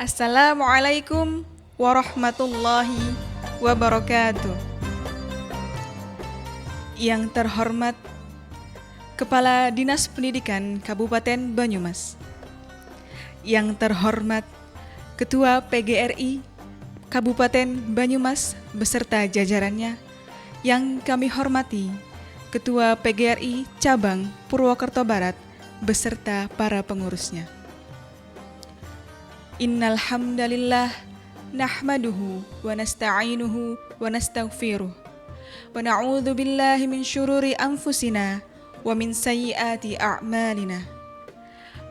Assalamualaikum warahmatullahi wabarakatuh. Yang terhormat Kepala Dinas Pendidikan Kabupaten Banyumas, yang terhormat Ketua PGRI Kabupaten Banyumas beserta jajarannya, yang kami hormati Ketua PGRI Cabang Purwokerto Barat beserta para pengurusnya. Innal hamdalillah nahmaduhu wa nasta'inuhu wa nastaghfiruh wa na'udzu billahi min syururi anfusina wa min sayyiati a'malina.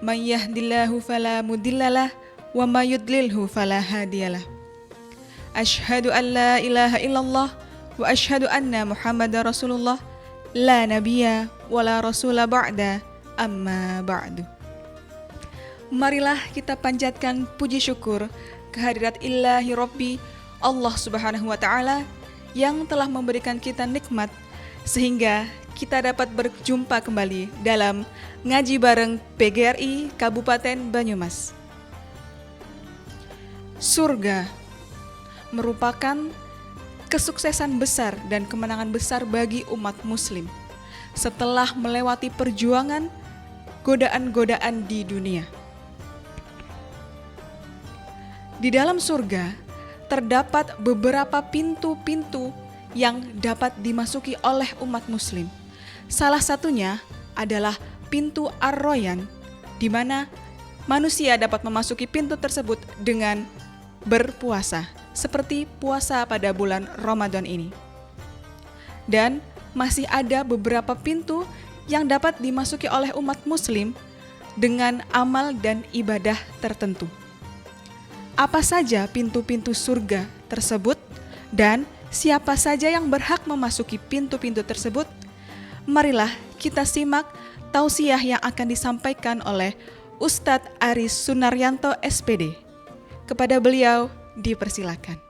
May yahdihillahu fala mudhillalah wa may yudlilhu fala hadiyalah. Asyhadu an la ilaha illallah wa asyhadu anna Muhammadar Rasulullah la nabiyya wa la rasula ba'da amma ba'du. Marilah kita panjatkan puji syukur kehadirat Ilahi Rabbi Allah Subhanahu wa Ta'ala yang telah memberikan kita nikmat sehingga kita dapat berjumpa kembali dalam ngaji bareng PGRI Kabupaten Banyumas. Surga merupakan kesuksesan besar dan kemenangan besar bagi umat muslim setelah melewati perjuangan godaan-godaan di dunia. Di dalam surga terdapat beberapa pintu-pintu yang dapat dimasuki oleh umat muslim. Salah satunya adalah pintu Ar-Royan, di mana manusia dapat memasuki pintu tersebut dengan berpuasa, seperti puasa pada bulan Ramadan ini. Dan masih ada beberapa pintu yang dapat dimasuki oleh umat muslim dengan amal dan ibadah tertentu. Apa saja pintu-pintu surga tersebut dan siapa saja yang berhak memasuki pintu-pintu tersebut? Marilah kita simak tausiah yang akan disampaikan oleh Ustadz Aris Sunaryanto SPD. Kepada beliau dipersilakan.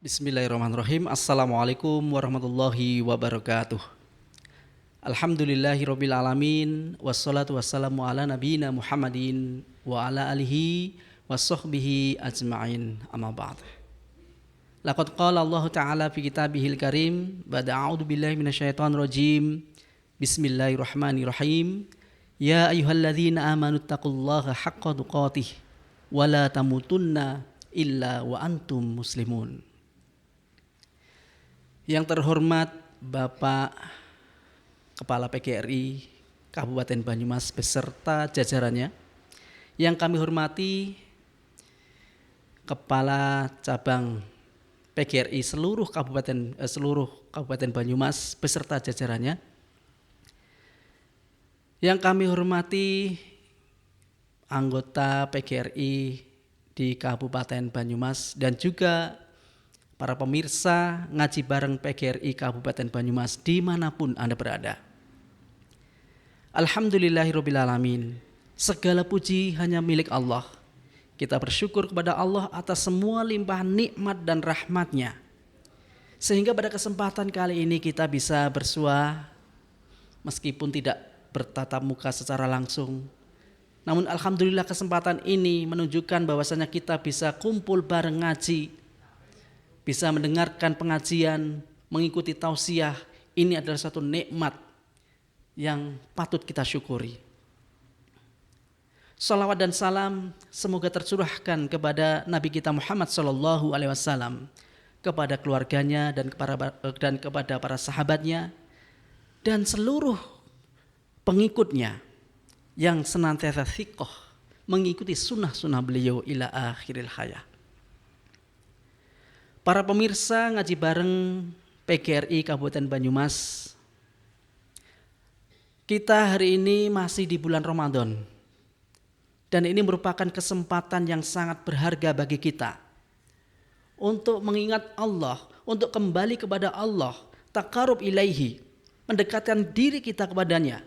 Bismillahirrahmanirrahim. Assalamualaikum warahmatullahi wabarakatuh. Alhamdulillahirabbil alamin, wassalatu wassalamu ala nabiyina Muhammadin wa ala alihi washabbihi ajma'in. Amma ba'd. Laqad qala Allah Ta'ala fi kitabihil karim, ba'da a'udzu billahi minasyaitonir rajim. Bismillahirrahmanirrahim. Ya ayyuhalladzina amanu taqullaha haqqa tuqatih wa la tamutunna illa wa antum muslimun. Yang terhormat Bapak Kepala PGRI Kabupaten Banyumas beserta jajarannya, yang kami hormati Kepala Cabang PGRI seluruh Kabupaten Banyumas beserta jajarannya, yang kami hormati anggota PGRI di Kabupaten Banyumas dan juga para pemirsa ngaji bareng PGRI Kabupaten Banyumas dimanapun Anda berada. Alhamdulillahirabbil alamin. Segala puji hanya milik Allah. Kita bersyukur kepada Allah atas semua limpahan nikmat dan rahmat-Nya. Sehingga pada kesempatan kali ini kita bisa bersua meskipun tidak bertatap muka secara langsung. Namun alhamdulillah kesempatan ini menunjukkan bahwasanya kita bisa kumpul bareng ngaji, bisa mendengarkan pengajian, mengikuti tausiah. Ini adalah satu nikmat yang patut kita syukuri. Salawat dan salam semoga tercurahkan kepada Nabi kita Muhammad SAW, kepada keluarganya dan kepada para sahabatnya dan seluruh pengikutnya yang senantiasa thiqah mengikuti sunnah-sunnah beliau ila akhiril hayat. Para pemirsa ngaji bareng PGRI Kabupaten Banyumas, kita hari ini masih di bulan Ramadan dan ini merupakan kesempatan yang sangat berharga bagi kita untuk mengingat Allah, untuk kembali kepada Allah, taqarrub ilaihi, mendekatkan diri kita kepadanya.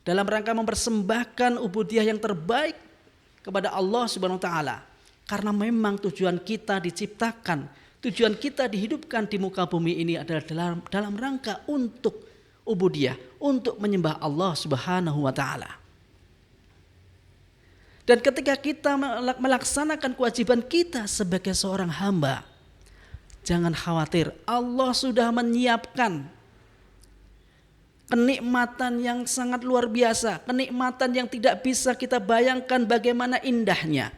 dalam rangka mempersembahkan ubudiyah yang terbaik kepada Allah Subhanahu wa taala. Karena memang tujuan kita diciptakan, tujuan kita dihidupkan di muka bumi ini adalah dalam rangka untuk ubudiyah, untuk menyembah Allah Subhanahu wa taala. Dan ketika kita melaksanakan kewajiban kita sebagai seorang hamba, jangan khawatir, Allah sudah menyiapkan kenikmatan yang sangat luar biasa, kenikmatan yang tidak bisa kita bayangkan bagaimana indahnya.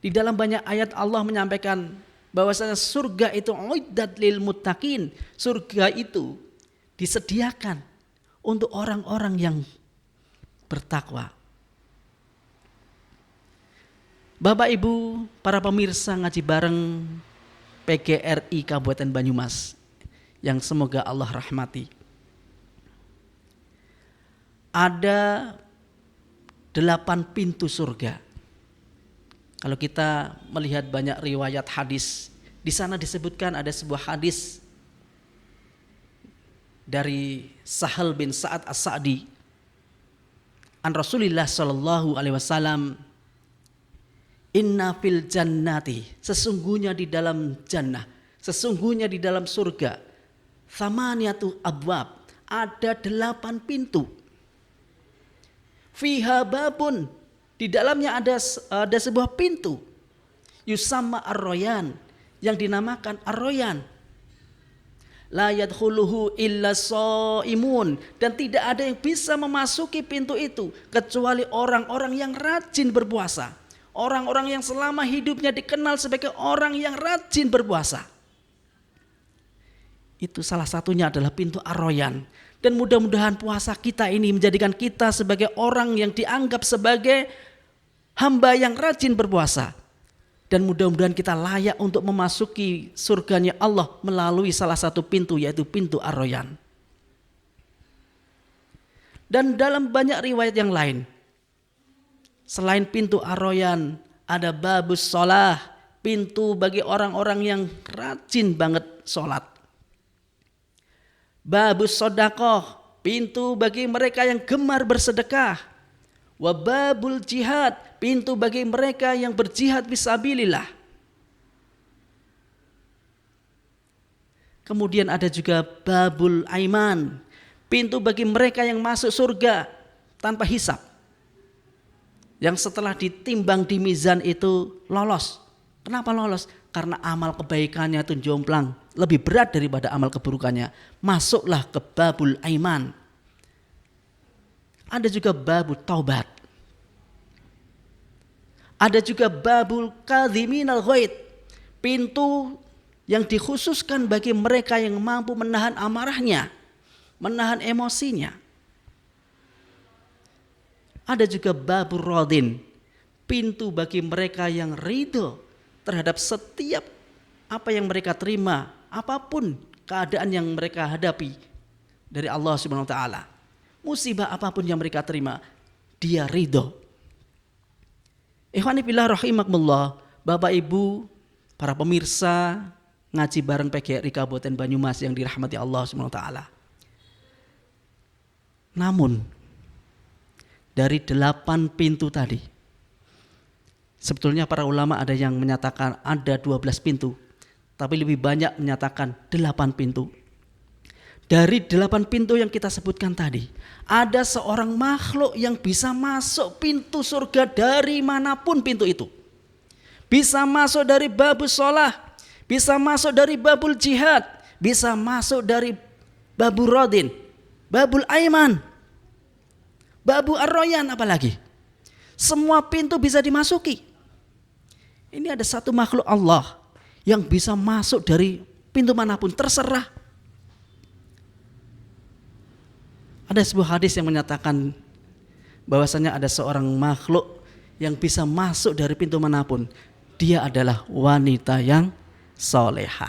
Di dalam banyak ayat Allah menyampaikan bahwasanya surga itu uiddat lil muttaqin, surga itu disediakan untuk orang-orang yang bertakwa. Bapak Ibu, para pemirsa ngaji bareng PGRI Kabupaten Banyumas yang semoga Allah rahmati. Ada 8 pintu surga. Kalau kita melihat banyak riwayat hadis, di sana disebutkan ada sebuah hadis dari Sahal bin Sa'ad As-Sa'di an Rasulillah sallallahu alaihi wasallam, inna fil jannati, sesungguhnya di dalam jannah, sesungguhnya di dalam surga, thamaniyatu abwab, ada 8 pintu. Fiha babun, di dalamnya ada sebuah pintu, yusamma ar-royan, yang dinamakan ar-royan. La yadkhuluhu illa shaimun, dan tidak ada yang bisa memasuki pintu itu kecuali orang-orang yang rajin berpuasa. Orang-orang yang selama hidupnya dikenal sebagai orang yang rajin berpuasa. Itu salah satunya adalah pintu ar-royan. Dan mudah-mudahan puasa kita ini menjadikan kita sebagai orang yang dianggap sebagai hamba yang rajin berpuasa. Dan mudah-mudahan kita layak untuk memasuki surganya Allah melalui salah satu pintu, yaitu pintu ar-royan. Dan dalam banyak riwayat yang lain, selain pintu ar-royan, ada babus sholah, pintu bagi orang-orang yang rajin banget sholat. Babus sodakoh, pintu bagi mereka yang gemar bersedekah. Wababul jihad, pintu bagi mereka yang berjihad fisabilillah. Kemudian ada juga babul aiman, pintu bagi mereka yang masuk surga tanpa hisab, yang setelah ditimbang di mizan itu lolos. Kenapa lolos? Karena amal kebaikannya itu jomplang, lebih berat daripada amal keburukannya. Masuklah ke babul aiman. Ada juga babul taubat. Ada juga babul kadhiminal ghaid, pintu yang dikhususkan bagi mereka yang mampu menahan amarahnya, menahan emosinya. Ada juga babur radin, pintu bagi mereka yang ridho terhadap setiap apa yang mereka terima, apapun keadaan yang mereka hadapi dari Allah Subhanahu wa taala. Musibah apapun yang mereka terima, dia ridho. Ikhwani fillah rahimakumullah, Bapak Ibu, para pemirsa ngaji bareng PGRI Kabupaten Banyumas yang dirahmati Allah Subhanahu wa taala. Namun dari 8 pintu tadi, sebetulnya para ulama ada yang menyatakan ada 12 pintu, tapi lebih banyak menyatakan 8 pintu. Dari 8 pintu yang kita sebutkan tadi, ada seorang makhluk yang bisa masuk pintu surga dari manapun pintu itu. Bisa masuk dari babus sholah, bisa masuk dari babul jihad, bisa masuk dari babul rodin, babul aiman, babu ar-royan, apalagi. Semua pintu bisa dimasuki. Ini ada satu makhluk Allah yang bisa masuk dari pintu manapun, terserah. Ada sebuah hadis yang menyatakan bahwasanya ada seorang makhluk yang bisa masuk dari pintu manapun. Dia adalah wanita yang solehah.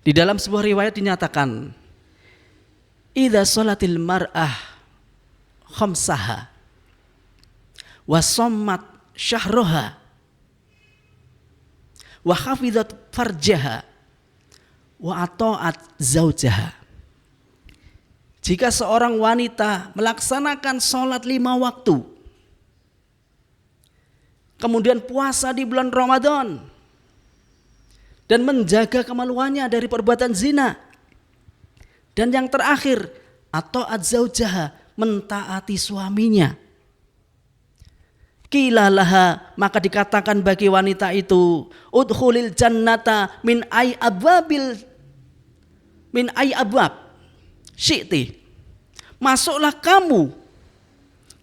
Di dalam sebuah riwayat dinyatakan, idza sholatil mar'ah khamsaha wa sommat syahroha wa hafizat farjaha wa ata'at zaujaha. Jika seorang wanita melaksanakan sholat 5 waktu, kemudian puasa di bulan Ramadan, dan menjaga kemaluannya dari perbuatan zina, dan yang terakhir ata'at zaujaha, mentaati suaminya, qila laha, maka dikatakan bagi wanita itu, udkhulil jannata min ay abwab syi'ti, masuklah kamu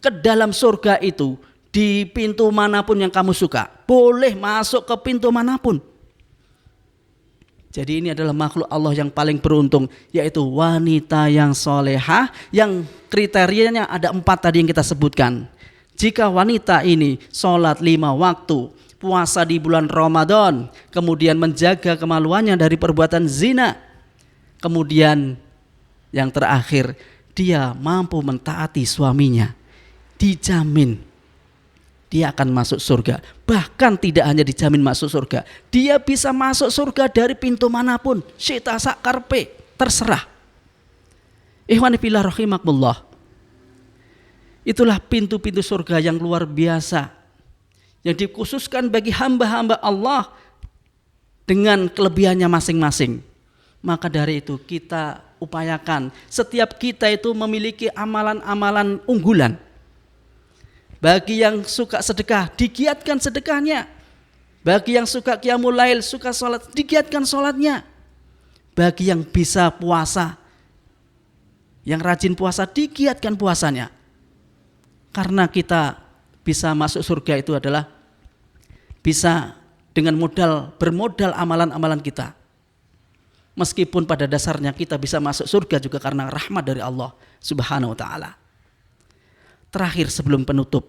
ke dalam surga itu di pintu manapun yang kamu suka, boleh masuk ke pintu manapun. Jadi ini adalah makhluk Allah yang paling beruntung, yaitu wanita yang solehah, yang kriterianya ada 4 tadi yang kita sebutkan. Jika wanita ini sholat 5 waktu, puasa di bulan Ramadan, kemudian menjaga kemaluannya dari perbuatan zina, kemudian yang terakhir dia mampu mentaati suaminya, dijamin dia akan masuk surga. Bahkan tidak hanya dijamin masuk surga, dia bisa masuk surga dari pintu manapun, syi'ta sakarpe, terserah. Ikhwani fillah rahimakumullah. Itulah pintu-pintu surga yang luar biasa, yang dikhususkan bagi hamba-hamba Allah dengan kelebihannya masing-masing. Maka dari itu kita upayakan setiap kita itu memiliki amalan-amalan unggulan. Bagi yang suka sedekah, digiatkan sedekahnya. Bagi yang suka qiyamul lail, suka sholat, digiatkan sholatnya. Bagi yang bisa puasa, yang rajin puasa, digiatkan puasanya. Karena kita bisa masuk surga itu adalah bisa dengan bermodal amalan-amalan kita. Meskipun pada dasarnya kita bisa masuk surga juga karena rahmat dari Allah Subhanahu wa ta'ala. Terakhir sebelum penutup,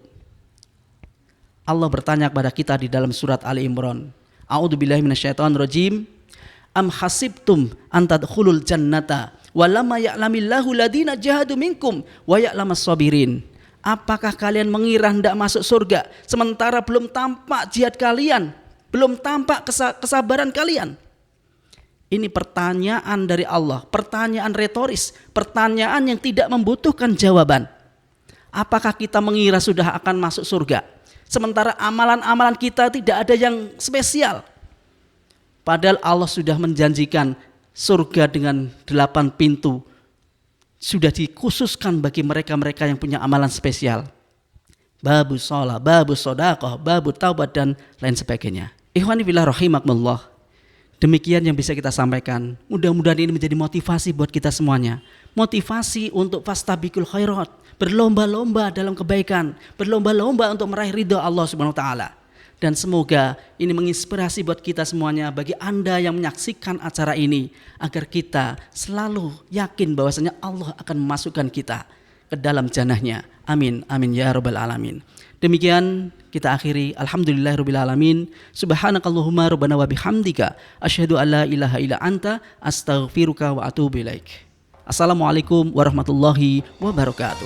Allah bertanya kepada kita di dalam surat Ali Imran, A'udzubillahi minasyaitonirrajim, am hasibtum an tadkhulul jannata walamma ya'lamillahu ladina jahadu minkum wa ya'lamas sabirin. Apakah kalian mengira hendak masuk surga sementara belum tampak jihad kalian, belum tampak kesabaran kalian? Ini pertanyaan dari Allah, pertanyaan retoris, pertanyaan yang tidak membutuhkan jawaban. Apakah kita mengira sudah akan masuk surga sementara amalan-amalan kita tidak ada yang spesial? Padahal Allah sudah menjanjikan surga dengan 8 pintu sudah dikhususkan bagi mereka-mereka yang punya amalan spesial. Babu sholat, babu sodaqah, babu taubat, dan lain sebagainya. Ikhwani fillah rahimakumullah. Demikian yang bisa kita sampaikan. Mudah-mudahan ini menjadi motivasi buat kita semuanya. Motivasi untuk fastabiqul khairat, berlomba-lomba dalam kebaikan, berlomba-lomba untuk meraih ridha Allah Subhanahu wa taala. Dan semoga ini menginspirasi buat kita semuanya, bagi Anda yang menyaksikan acara ini, agar kita selalu yakin bahwasanya Allah akan memasukkan kita ke dalam jannahnya. Amin, amin ya rabbal alamin. Demikian kita akhiri. Alhamdulillahirabbil alamin. Subhanakallahumma rabbana wa bihamdika asyhadu an la ilaha illa anta astaghfiruka wa atubu ilaik. Assalamualaikum warahmatullahi wabarakatuh.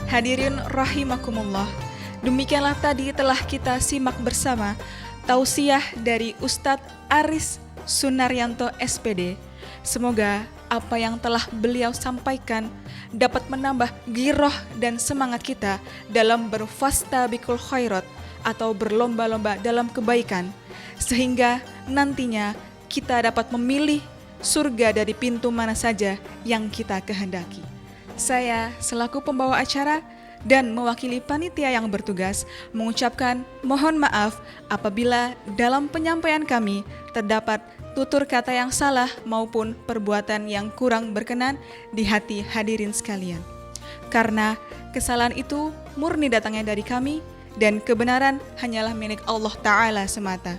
Hadirin rahimakumullah, demikianlah tadi telah kita simak bersama tausiah dari Ustadz Aris Sunaryanto SPD. Semoga apa yang telah beliau sampaikan dapat menambah giroh dan semangat kita dalam berfastabiqul khairat atau berlomba-lomba dalam kebaikan, sehingga nantinya kita dapat memilih surga dari pintu mana saja yang kita kehendaki. Saya selaku pembawa acara dan mewakili panitia yang bertugas mengucapkan mohon maaf apabila dalam penyampaian kami terdapat tutur kata yang salah maupun perbuatan yang kurang berkenan di hati hadirin sekalian. Karena kesalahan itu murni datangnya dari kami dan kebenaran hanyalah milik Allah Ta'ala semata.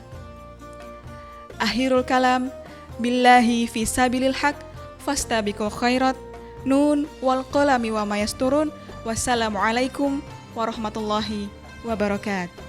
Akhirul kalam, billahi fi sabilil haq, fastabiqul khairat, nun wal qalami wa mayasturun. Wassalamualaikum warahmatullahi wabarakatuh.